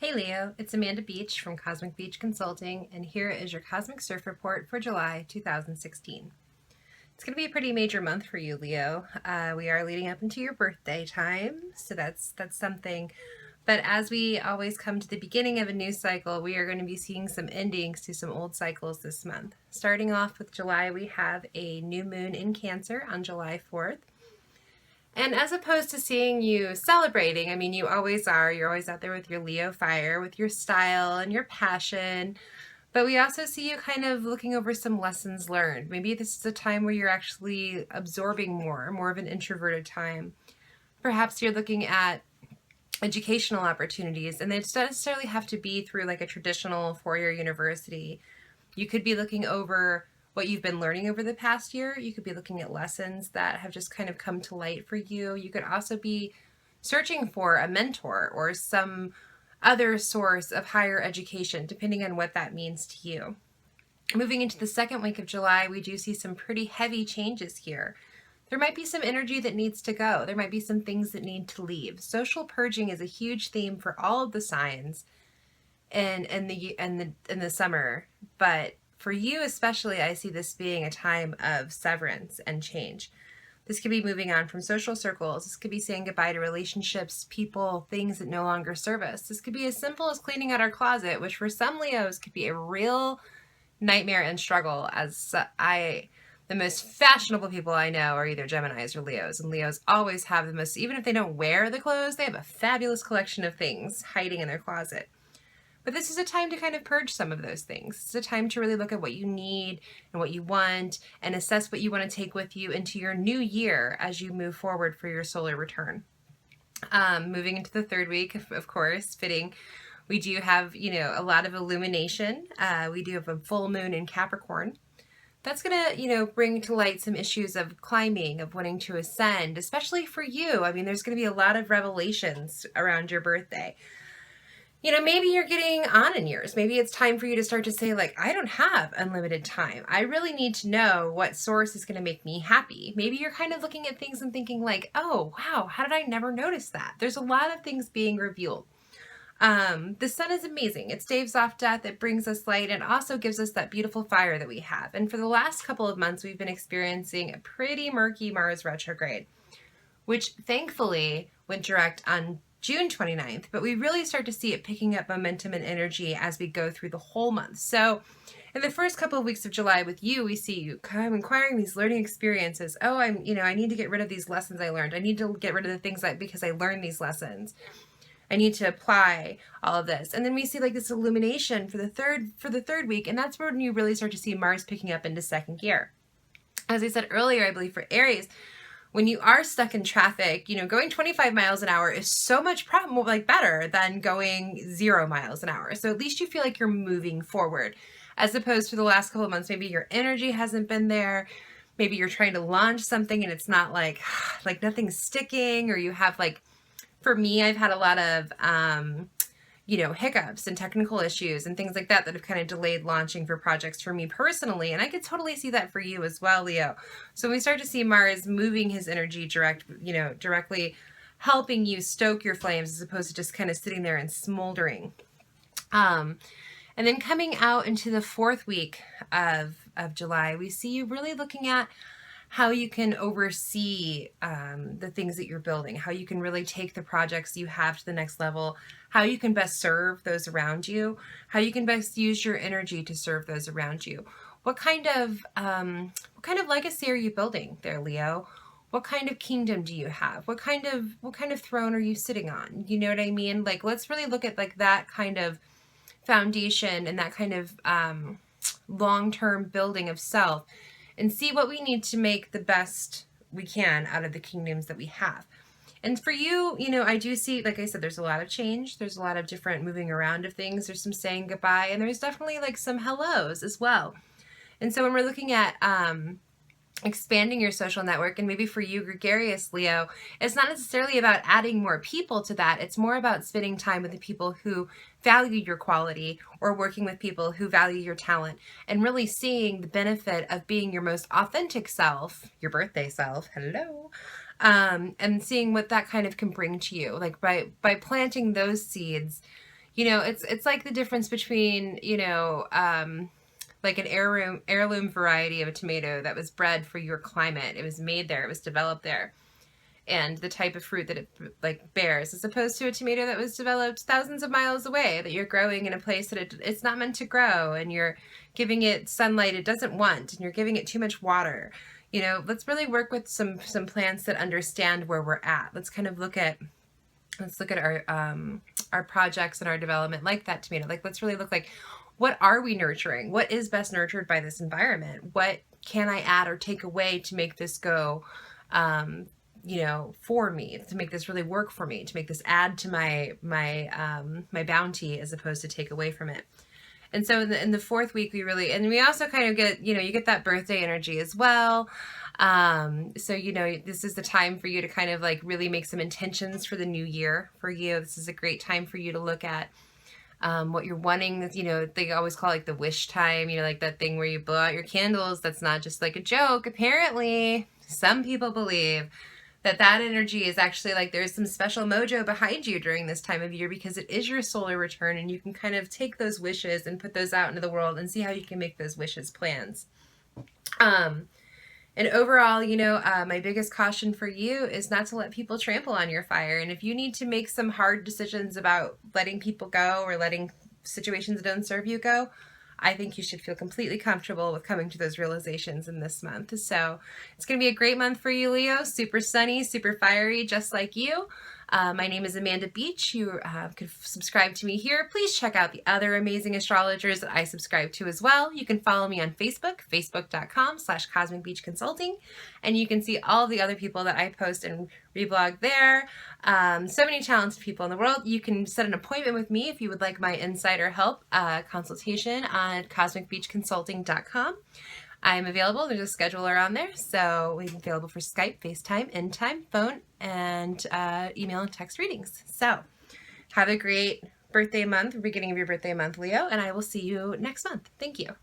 Hey Leo, it's Amanda Beach from Cosmic Beach Consulting, and here is your Cosmic Surf Report for July 2016. It's going to be a pretty major month for you, Leo. We are leading up into your birthday time, so that's something. But as we always come to the beginning of a new cycle, we are going to be seeing some endings to some old cycles this month. Starting off with July, we have a new moon in Cancer on July 4th. And as opposed to seeing you celebrating, I mean, you always are. You're always out there with your Leo fire, with your style and your passion. But we also see you kind of looking over some lessons learned. Maybe this is a time where you're actually absorbing more of an introverted time. Perhaps you're looking at educational opportunities, and they don't necessarily have to be through like a traditional four-year university. You could be looking over what you've been learning over the past year. You could be looking at lessons that have just kind of come to light for you. You could also be searching for a mentor or some other source of higher education, depending on what that means to you. Moving into the second week of July, we do see some pretty heavy changes here. There might be some energy that needs to go. There might be some things that need to leave. Social purging is a huge theme for all of the signs in the summer, but for you especially, I see this being a time of severance and change. This could be moving on from social circles. This could be saying goodbye to relationships, people, things that no longer serve us. This could be as simple as cleaning out our closet, which for some Leos could be a real nightmare and struggle, as the most fashionable people I know are either Geminis or Leos, and Leos always have the most, even if they don't wear the clothes, they have a fabulous collection of things hiding in their closet. But this is a time to kind of purge some of those things. It's a time to really look at what you need and what you want and assess what you want to take with you into your new year as you move forward for your solar return. Moving into the third week, of course, fitting, we do have, a lot of illumination. We do have a full moon in Capricorn. That's going to, bring to light some issues of climbing, of wanting to ascend, especially for you. I mean, there's going to be a lot of revelations around your birthday. Maybe you're getting on in years. Maybe it's time for you to start to say, like, I don't have unlimited time. I really need to know what source is going to make me happy. Maybe you're kind of looking at things and thinking like, oh, wow, how did I never notice that? There's a lot of things being revealed. The sun is amazing. It staves off death. It brings us light and also gives us that beautiful fire that we have. And for the last couple of months, we've been experiencing a pretty murky Mars retrograde, which thankfully went direct on June 29th, but we really start to see it picking up momentum and energy as we go through the whole month. So in the first couple of weeks of July with you, we see you kind of acquiring these learning experiences. Oh, I need to get rid of these lessons I learned. I need to get rid of the things because I learned these lessons. I need to apply all of this. And then we see like this illumination for the third week, and that's when you really start to see Mars picking up into second gear. As I said earlier, I believe for Aries, when you are stuck in traffic, going 25 miles an hour is so much better than going 0 miles an hour. So at least you feel like you're moving forward, as opposed to the last couple of months, maybe your energy hasn't been there. Maybe you're trying to launch something and it's not like nothing's sticking, or you have for me, I've had a lot of, hiccups and technical issues and things like that have kind of delayed launching for projects for me personally. And I could totally see that for you as well, Leo. So we start to see Mars moving his energy directly helping you stoke your flames, as opposed to just kind of sitting there and smoldering. And then coming out into the fourth week of July, we see you really looking at how you can oversee the things that you're building, how you can really take the projects you have to the next level, how you can best serve those around you, how you can best use your energy to serve those around you. What kind of legacy are you building there, Leo? What kind of kingdom do you have? What kind of throne are you sitting on? You know what I mean? Let's really look at that kind of foundation and that kind of long-term building of self, and see what we need to make the best we can out of the kingdoms that we have. And for you, I do see, like I said, there's a lot of change. There's a lot of different moving around of things. There's some saying goodbye, and there's definitely some hellos as well. And so when we're looking at expanding your social network, and maybe for you, gregarious Leo, it's not necessarily about adding more people to that. It's more about spending time with the people who value your quality, or working with people who value your talent, and really seeing the benefit of being your most authentic self, your birthday self, hello, and seeing what that kind of can bring to you. By planting those seeds, You know, it's like the difference between, like an heirloom variety of a tomato that was bred for your climate. It was made there, it was developed there, and the type of fruit that it like bears, as opposed to a tomato that was developed thousands of miles away, that you're growing in a place that it's not meant to grow, and you're giving it sunlight it doesn't want, and you're giving it too much water. You know, let's really work with some plants that understand where we're at. Let's look at our projects and our development like that tomato. Like, let's really look like, what are we nurturing? What is best nurtured by this environment? What can I add or take away to make this go, for me, to make this really work for me, to make this add to my bounty as opposed to take away from it. And so in the fourth week, we also kind of get, you get that birthday energy as well. So, this is the time for you to kind of like really make some intentions for the new year for you. This is a great time for you to look at what you're wanting. They always call it like the wish time, like that thing where you blow out your candles. That's not just like a joke. Apparently, some people believe that energy is actually like there's some special mojo behind you during this time of year, because it is your solar return, and you can kind of take those wishes and put those out into the world and see how you can make those wishes plans. And overall, my biggest caution for you is not to let people trample on your fire. And if you need to make some hard decisions about letting people go or letting situations that don't serve you go, I think you should feel completely comfortable with coming to those realizations in this month. So it's going to be a great month for you, Leo. Super sunny, super fiery, just like you. My name is Amanda Beach. You can subscribe to me here. Please check out the other amazing astrologers that I subscribe to as well. You can follow me on Facebook, facebook.com/Cosmic Beach Consulting, and you can see all the other people that I post and reblog there. So many talented people in the world. You can set an appointment with me if you would like my insider help consultation on cosmicbeachconsulting.com. I'm available. There's a scheduler on there, so we're available for Skype, FaceTime, InTime, phone, and email and text readings. So have a great birthday month, beginning of your birthday month, Leo, and I will see you next month. Thank you.